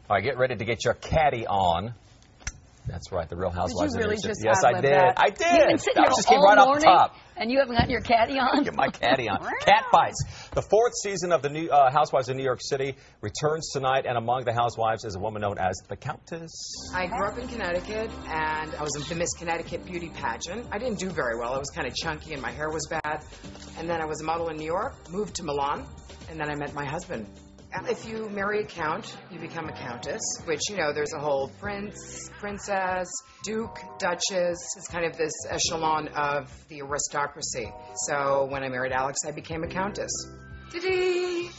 All right, get ready to get your caddy on. That's right, the Real Housewives. Did you really of New York just City. Yes, I did. that? I did. You've been sitting That here just came all right off morning, the top. and you haven't gotten your caddy on? Get my caddy on. Cat Bites. The 4th season of the new Housewives of New York City returns tonight, and among the housewives is a woman known as the Countess. I grew up in Connecticut, and I was in the Miss Connecticut beauty pageant. I didn't do very well. I was kind of chunky, and my hair was bad. And then I was a model in New York, moved to Milan, and then I met my husband. If you marry a count, you become a countess, which, you know, there's a whole prince, princess, duke, duchess. It's kind of this echelon of the aristocracy. So when I married Alex, I became a countess. Ta-dee!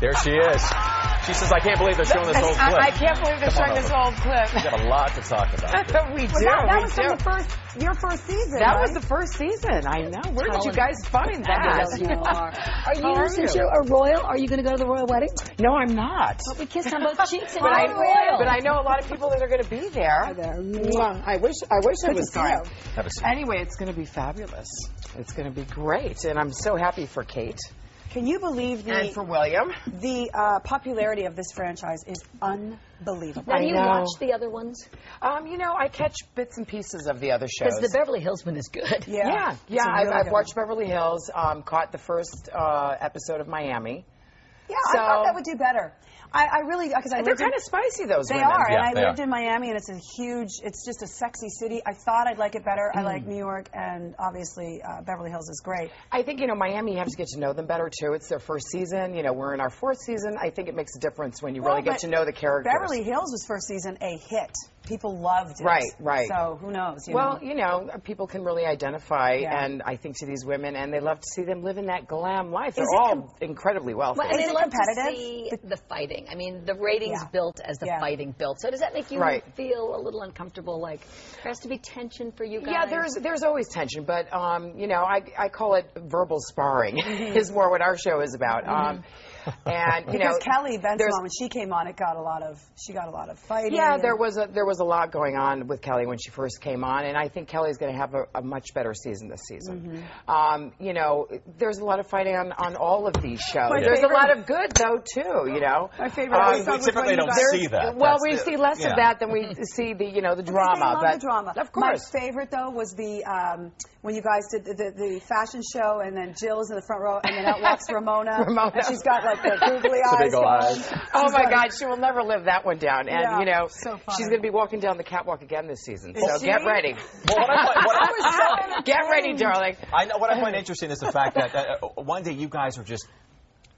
There she is. She says, I can't believe they're showing this old clip. I can't believe they're showing this old clip. We've got a lot to talk about. We do. That was from your first season. That right? was the first season. I know. Where did you guys find that? Yes, you are. How are Since you? you're a royal, are you going to go to the royal wedding? No, I'm not. But we kissed on both cheeks and But you're royal. I know a lot of people that are going to be there. Mwah. I wish I was going. Have a seat. Anyway, it's going to be fabulous. It's going to be great, and I'm so happy for Kate Can you believe and for William. the popularity of this franchise is unbelievable. Now, do you I know. watch the other ones? You know, I catch bits and pieces of the other shows. Because the Beverly Hills one is good. Yeah. It's a really I've good watched Beverly Hills. Caught the first episode of Miami. Yeah, So- I thought that would do better. I really, because I They're lived in, kind of spicy, those they women. are, Yeah, and they I lived are. in Miami, and it's just a sexy city. I thought I'd like it better. I like New York, and obviously Beverly Hills is great. I think, you know, Miami, you have to get to know them better, too. It's their first season. You know, we're in our 4th season. I think it makes a difference when you really get but to know the characters. Beverly Hills was first season a hit. People loved it. Right. So who knows? Well, you know, people can really identify, Yeah. and I think to these women, and they love to see them living that glam life. They're Is it all incredibly wealthy. Well, and Is they it love competitive? to see the fighting. I mean, the ratings Yeah. built as the Yeah. fighting built. So does that make you Right. feel a little uncomfortable? Like, there has to be tension for you guys? Yeah, there's always tension, but you know, I call it verbal sparring. Is more what our show is about. And you know, Because Kelly there's- Benson, when she came on, she got a lot of fighting. Yeah, and- there was a lot going on with Kelly when she first came on, and I think Kelly's going to have a much better season this season. You know, there's a lot of fighting on all of these shows. My There's a favorite- lot of good though too. You know, My favorite we episode was typically when you don't guys- see that. well, That's we the- see less yeah. of that than we see the the drama. I love but the drama. Of course. My favorite though was the when you guys did the fashion show, and then Jill's in the front row, and then out walks Ramona. Ramona. And she's got like the googly The eyes. big ol' eyes. Oh my God, she will never live that one down. And Yeah, you know, so funny. she's going to be walking down the catwalk again this season. Is So she? get ready. Well, Get ready, darling. I know what I find interesting is the fact that one day you guys are just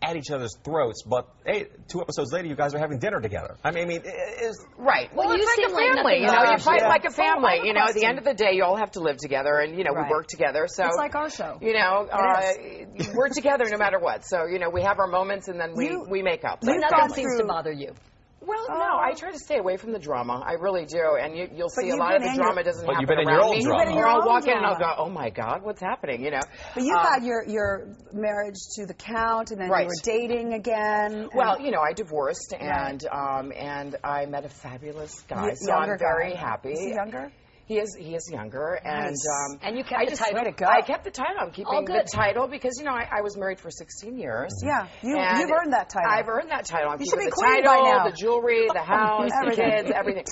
at each other's throats, but hey, 2 episodes later, you guys are having dinner together. I mean, it's Right. Well, Well, it's you like seem a like family. nothing You know, you but- fight Yeah. like a family. Oh, I have a You know, at the question. end of the day, you all have to live together, and you know, Right. we work together. So It's like our show. You know, It we're together no matter what. So you know, we have our moments, and then we make up. You've Nothing gone seems through- to bother you. Well, no, I try to stay away from the drama. I really do, and you'll see a you've lot of been the in drama your- doesn't But happen you've been in around your own me. drama. You've been in Or your I'll own walk in and I'll drama. go, oh my God, what's happening? You know. But you had your marriage to the Count, and then Right. you were dating again. Well, you know, I divorced, and I met a fabulous guy, so Younger I'm very guy. happy. Is he younger? He is younger, Nice. And you kept I the just title? Way to go. I kept the title. I'm All keeping good. the title because you know I was married for 16 years. Yeah, you've And earned that title. I've earned that title. I'm You should keeping be the queen title, by now. the jewelry, the house, the Everything. kids, everything.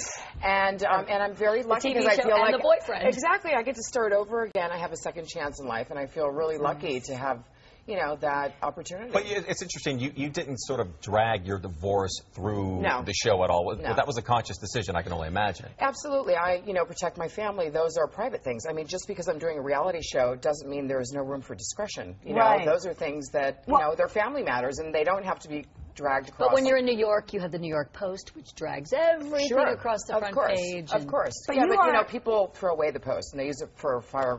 And I'm very lucky TV because I show feel and like the boyfriend. Exactly. I get to start over again. I have a second chance in life, and I feel really lucky to have that opportunity. But it's interesting. You didn't sort of drag your divorce through No. the show at all. No. That was a conscious decision, I can only imagine. Absolutely. I, protect my family. Those are private things. I mean, just because I'm doing a reality show doesn't mean there is no room for discretion. You know, Right. those are things that, they're family matters, and they don't have to be dragged across. But when you're in New York, you have the New York Post, which drags everything Sure. across the Of front course. page. Of and- course. But yeah, you but, are- people throw away the Post, and they use it for fire,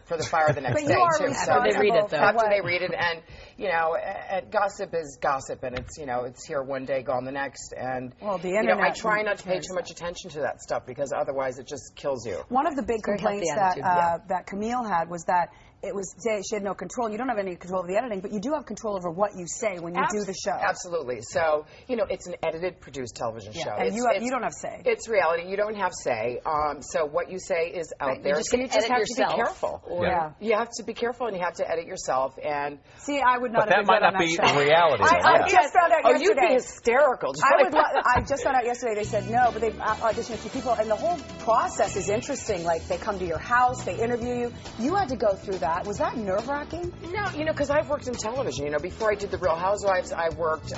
for the fire the next But day, you are too. responsible They read it, though. for After what- they read it, and, gossip is gossip, and it's here one day, gone the next, and, Well, the I internet try not to pay carries too much attention to that stuff, because otherwise it just kills you. One of the big Very healthy complaints that attitude, that Camille had was that she had no control. You don't have any control over the editing, but you do have control over what you say when you do the show. Absolutely. So, it's an edited, produced television show. And It's- you don't have say. It's reality. You don't have say. So what you say is out there. just So can you just edit have yourself. to be careful. Yeah. You have to be careful, and you have to edit yourself. And See, I would would not But have that been might good not on be that show. reality. I Yeah. just found out Oh, you'd be yesterday. hysterical. Just like- I just found out yesterday they said no, but they've auditioned a few people, and the whole process is interesting. Like, they come to your house, they interview you. You had to go through that. Was that nerve-wracking? No, because I've worked in television. Before I did The Real Housewives, I worked,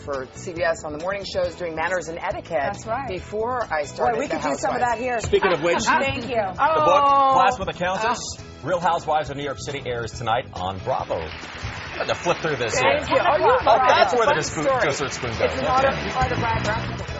for CBS on the morning shows doing manners and etiquette. That's right. Before I started Boy, we The could do some of that here. Speaking of which, Thank you. the book, Class with a Countess, Real Housewives of New York City airs tonight on Bravo. I'm going to flip through this here. Thank you. Oh, that's where the Fun story. dessert spoon goes. It's an Okay. autobiographical